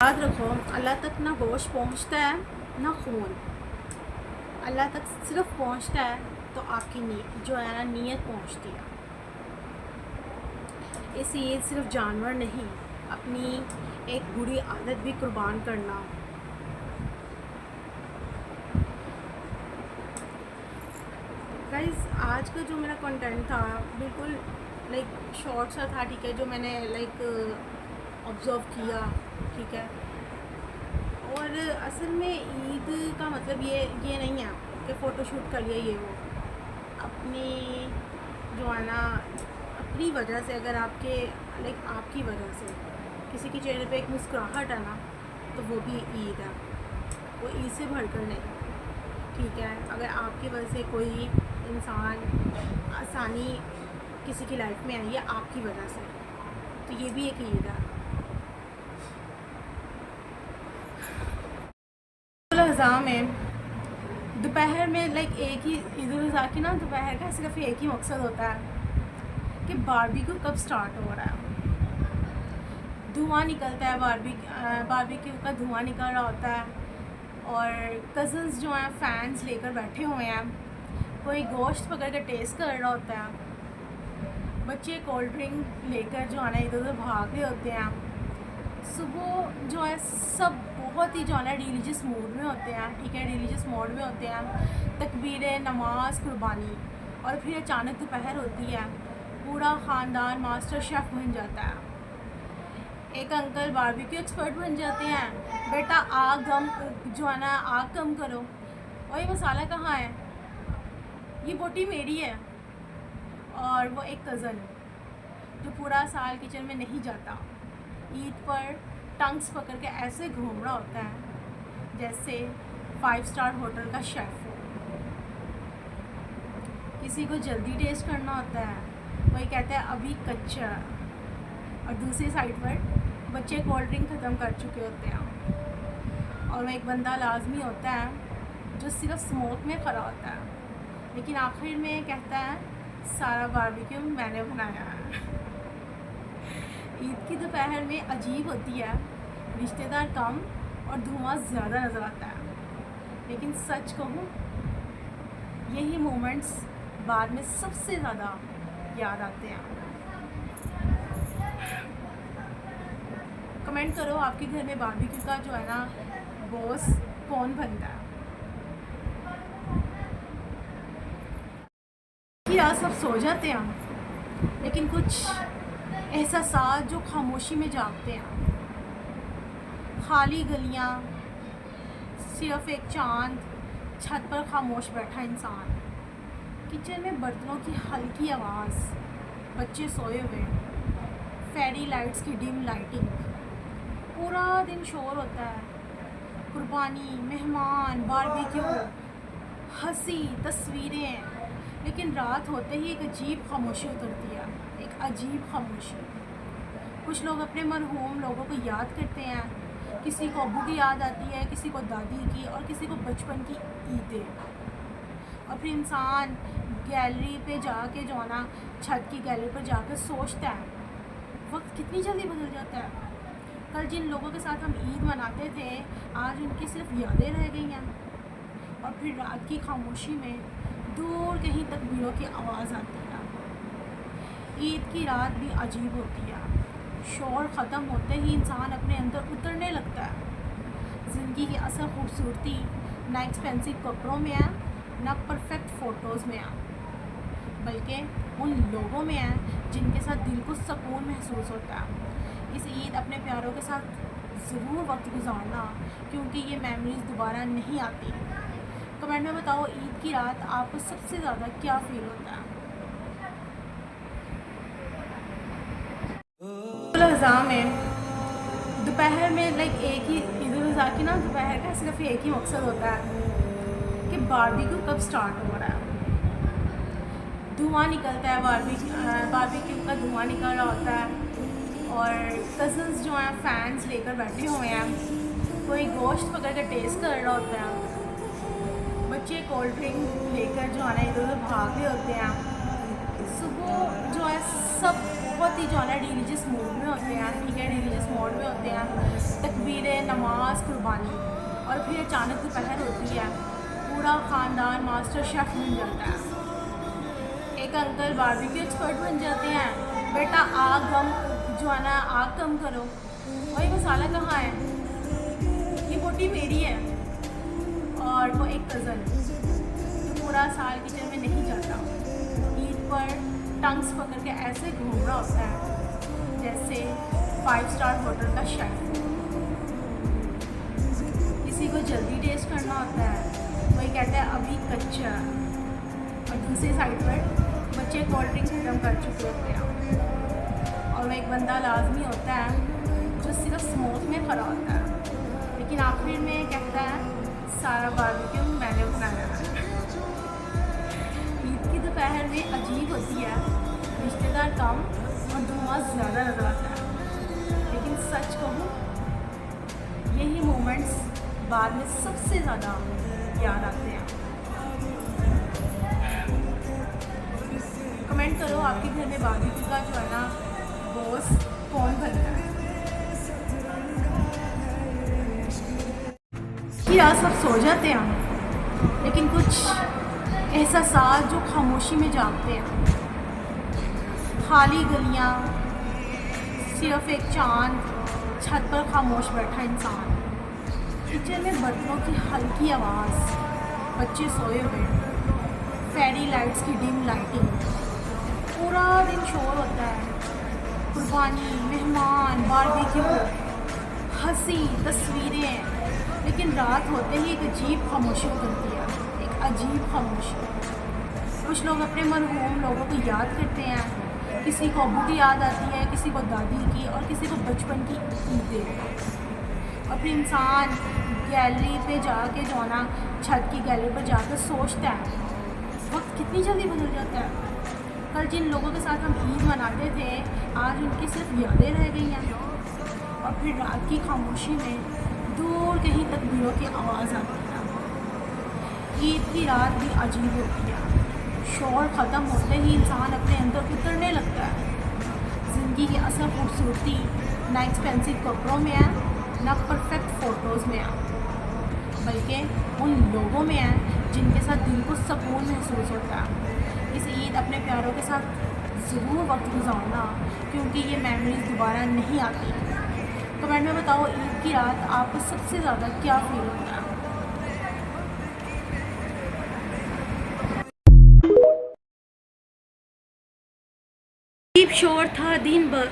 याद रखो, अल्लाह तक ना गोश्त पहुंचता है ना खून। अल्लाह तक सिर्फ पहुंचता है तो आपकी जो है ना नीयत पहुंचती है। इसलिए सिर्फ जानवर नहीं, अपनी एक बुरी आदत भी कुर्बान करना। गाइस, आज का जो मेरा कंटेंट था बिल्कुल शॉर्ट सा था, ठीक है, जो मैंने ऑब्ज़र्व किया, ठीक है। और असल में ईद का मतलब ये नहीं है कि फ़ोटोशूट कर लिया ये वो। अपनी जो है ना अपनी वजह से, अगर आपकी वजह से किसी के चेहरे पे एक मुस्कुराहट है ना, तो वो भी ईद है। वो ईद से बढ़कर नहीं, ठीक है। अगर आपकी वजह से कोई इंसान आसानी किसी की लाइफ में आई है आपकी वजह से, तो ये भी एक ईद है। अज़ा में दोपहर में एक ही ईद उल अज़हा की ना, दोपहर का सिर्फ एक ही मकसद होता है कि बारबेक्यू कब स्टार्ट हो रहा है। धुआं निकलता है, बारबेक्यू का धुआं निकल रहा होता है, और कज़न्स जो हैं फैंस लेकर बैठे हुए हैं, कोई गोश्त पकड़ कर टेस्ट कर रहा होता है, बच्चे कोल्ड ड्रिंक लेकर जो है ना इधर उधर भाग रहे होते हैं। सुबह जो है सब बहुत ही जो है ना रिलीजियस मूड में होते हैं, ठीक है, रिलीजियस मोड में होते हैं। तकबीरें, नमाज, कुर्बानी, और फिर अचानक दोपहर होती है, पूरा ख़ानदान मास्टर शेफ़ बन जाता है। एक अंकल बारबेक्यू एक्सपर्ट बन जाते हैं, बेटा आग कम जो है ना आग कम करो, और ये मसाला कहाँ है, ये बोटी मेरी है। और वो एक कज़न जो पूरा साल किचन में नहीं जाता, ईद पर टंग्स पकड़ के ऐसे घूम रहा होता है जैसे 5 स्टार होटल का शेफ़ हो। किसी को जल्दी टेस्ट करना होता है, कोई कहता है अभी कच्चा, और दूसरी साइड पर बच्चे कोल्ड ड्रिंक ख़त्म कर चुके होते हैं, और एक बंदा लाजमी होता है जो सिर्फ स्मोक में खड़ा होता है, लेकिन आखिर में कहता है सारा बारबेक्यू मैंने बनाया है। ईद की दोपहर में अजीब होती है, रिश्तेदार कम और धुआं ज़्यादा नज़र आता है, लेकिन सच कहूँ यही मोमेंट्स बाद में सबसे ज़्यादा याद आते हैं। कमेंट करो, आपके घर में बारबेक्यू का जो है ना बॉस कौन बनता है। कि आज सब सो जाते हैं, लेकिन कुछ एहसास जो खामोशी में जागते हैं। खाली गलियां, सिर्फ एक चांद, छत पर खामोश बैठा इंसान, किचन में बर्तनों की हल्की आवाज़, बच्चे सोए हुए, फेरी लाइट्स की डिम लाइटिंग, पूरा दिन शोर होता है। कुर्बानी, मेहमान, बारबेक्यू, हंसी, तस्वीरें, लेकिन रात होते ही एक अजीब खामोशी उतरती है, एक अजीब खामोशी। कुछ लोग अपने मरहूम लोगों को याद करते हैं, किसी को अब्बू की याद आती है, किसी को दादी की, और किसी को बचपन की ईदें। और फिर इंसान गैलरी पे जाके जो है ना छत की गैलरी पर जाकर सोचता है वक्त कितनी जल्दी बदल जाता है। कल जिन लोगों के साथ हम ईद मनाते थे, आज उनकी सिर्फ यादें रह गई हैं। और फिर रात की खामोशी में दूर कहीं तकबीरों की आवाज़ आती है। ईद की रात भी अजीब होती है, शोर ख़त्म होते ही इंसान अपने अंदर उतरने लगता है। ज़िंदगी की असल खूबसूरती ना एक्सपेंसिव कपड़ों में है, ना परफेक्ट फ़ोटोज़ में है, बल्कि उन लोगों में है जिनके साथ दिल को सुकून महसूस होता है। इस ईद अपने प्यारों के साथ ज़रूर वक्त गुजारना, क्योंकि ये मेमोरीज़ दोबारा नहीं आती। कमेंट में बताओ, ईद की रात आपको सबसे ज़्यादा क्या फ़ील होता है। अज़हा में दोपहर में एक ही ईद उल अज़हा की ना, दोपहर का सिर्फ एक ही मकसद होता है कि बारबेक्यू कब स्टार्ट हो रहा है। धुआं निकलता है, बारबेक्यू का धुआं निकल रहा होता है, और कज़न्स जो हैं फैंस लेकर बैठे हुए हैं, कोई गोश्त पकड़ कर टेस्ट कर रहा होता है, बच्चे कोल्ड ड्रिंक लेकर जो है ना इधर उधर भाग रहे होते हैं। सुबह जो है सब बहुत ही जो है ना रिलीजियस मूड में होते हैं, ठीक है, रिलीजियस मोड में होते हैं। तकबीरें, नमाज, कुर्बानी, और फिर अचानक दोपहर होती है, पूरा ख़ानदान मास्टर शेफ़ बन जाता है। एक अंकल बारबेक्यू एक्सपर्ट बन जाते हैं, बेटा आग गम जो है ना आग कम करो, वही मसाला कहाँ है, ये बोटी मेरी है। और वो एक कज़न जो पूरा साल किचन में नहीं जाता, ईद पर टंग्स पकड़ के ऐसे घूम रहा होता है जैसे 5 स्टार होटल का शेफ़। किसी को जल्दी टेस्ट करना होता है, कोई कहता है अभी कच्चा, और दूसरी साइड पर बच्चे कोल्ड ड्रिंक खत्म कर चुके होते हैं, और एक बंदा लाजमी होता है जो सिर्फ स्मोक में खड़ा होता है, लेकिन आखिर में कहता है सारा बारबेक्यू मैंने बनाया है। ईद की दोपहर में अजीब होती है, रिश्तेदार कम और धुआं ज़्यादा नजर आता है, लेकिन सच कहूँ यही मोमेंट्स बाद में सबसे ज़्यादा याद आते हैं। कमेंट करो आपके घर में बारबेक्यू का जो है ना बॉस कौन बनता है। कि रात सब सो जाते हैं, लेकिन कुछ एहसास जो खामोशी में जागते हैं। खाली गलियाँ, सिर्फ एक चांद, छत पर खामोश बैठा इंसान, किचन में बर्तनों की हल्की आवाज़, बच्चे सोए हुए, फेरी लाइट्स की डिम लाइटिंग, पूरा दिन शोर होता है, कुर्बानी, मेहमान, बारबेक्यू, हंसी, तस्वीरें, लेकिन रात होते ही एक अजीब खामोशी उतरती है, एक अजीब खामोशी। कुछ लोग अपने मरहूम लोगों को याद करते हैं, किसी को अबू की याद आती है, किसी को दादी की, और किसी को बचपन की ईदें। और फिर इंसान गैलरी पे जाके जो ना छत की गैलरी पर जाकर सोचता है वक्त कितनी जल्दी बदल जाता है। कल जिन लोगों के साथ हम ईद मनाते थे, आज उनकी सिर्फ यादें रह गई हैं। और फिर रात की खामोशी में दूर कहीं तकबीरों की आवाज़ आती है। ईद की रात भी अजीब होती है, शोर ख़त्म होते ही इंसान अपने अंदर उतरने लगता है। ज़िंदगी की असल खूबसूरती ना एक्सपेंसिव कपड़ों में है, ना परफेक्ट फ़ोटोज़ में है, बल्कि उन लोगों में है जिनके साथ दिल को सुकून महसूस होता है। इस ईद अपने प्यारों के साथ ज़रूर वक्त गुजारना, क्योंकि ये मेमोरीज दोबारा नहीं आती। कमेंट में बताओ ईद की रात आपको सबसे ज़्यादा क्या फील होता है। अजीब शोर था दिन भर,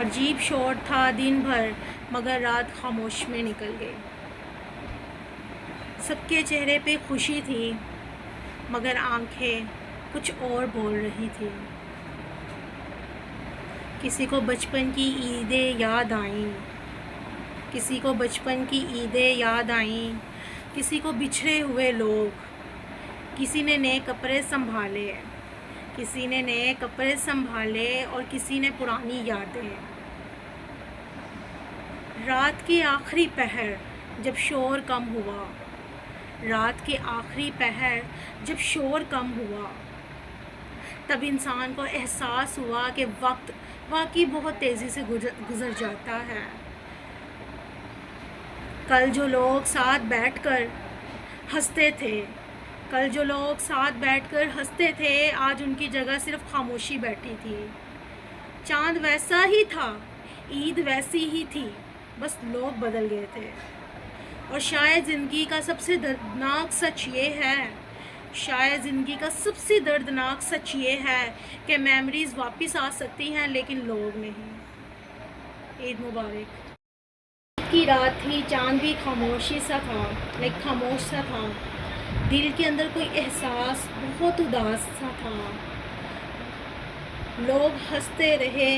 अजीब शोर था दिन भर, मगर रात खामोश में निकल गई। सबके चेहरे पे खुशी थी, मगर आंखें कुछ और बोल रही थी। किसी को बचपन की ईदें याद आईं, किसी को बचपन की ईदें याद आईं, किसी को बिछड़े हुए लोग, किसी ने नए कपड़े संभाले, किसी ने नए कपड़े संभाले, और किसी ने पुरानी यादें। रात की आखिरी पहर जब शोर कम हुआ, रात के आखिरी पहर जब शोर कम हुआ, तब इंसान को एहसास हुआ कि वक्त वाकई बहुत तेज़ी से गुज़र जाता है। कल जो लोग साथ बैठकर हंसते थे, कल जो लोग साथ बैठकर हंसते थे, आज उनकी जगह सिर्फ खामोशी बैठी थी। चांद वैसा ही था, ईद वैसी ही थी, बस लोग बदल गए थे। और शायद ज़िंदगी का सबसे दर्दनाक सच ये है, शायद ज़िंदगी का सबसे दर्दनाक सच ये है कि मेमोरीज़ वापस आ सकती हैं, लेकिन लोग नहीं। ईद मुबारक। ईद की रात थी, चांद भी खामोशी सा था, खामोश सा था। दिल के अंदर कोई एहसास बहुत उदास सा था। लोग हंसते रहे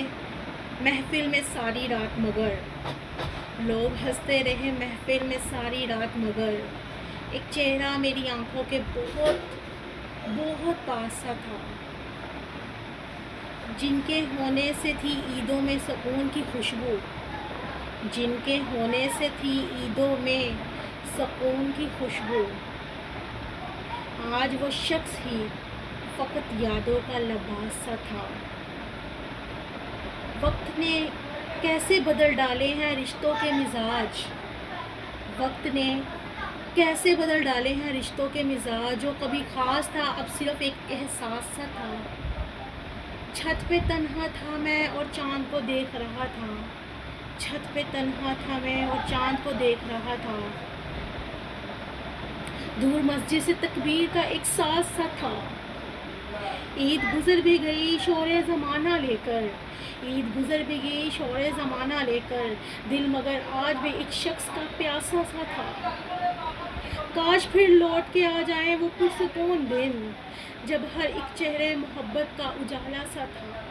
महफिल में सारी रात, मगर लोग हंसते रहे महफिल में सारी रात, मगर एक चेहरा मेरी आंखों के बहुत बहुत पास सा था। जिनके होने से थी ईदों में सुकून की खुशबू, जिनके होने से थी ईदों में सुकून की खुशबू, आज वो शख्स ही फ़कत यादों का लिबास सा था। वक्त ने कैसे बदल डाले हैं रिश्तों के मिजाज। वक्त ने कैसे बदल डाले हैं रिश्तों के मिजाज। जो कभी ख़ास था अब सिर्फ एक एहसास सा था। छत पे तन्हा था मैं और चाँद को देख रहा था। छत पे तन्हा था मैं और चाँद को देख रहा था। दूर मस्जिद से तकबीर का एक साज सा था। ईद गुजर भी गई शोरे ज़माना लेकर। ईद गुजर भी गई शोरे ज़माना लेकर। दिल मगर आज भी एक शख्स का प्यासा सा था। काश फिर लौट के आ जाए वो पुरसुकून दिन, जब हर एक चेहरे मोहब्बत का उजाला सा था।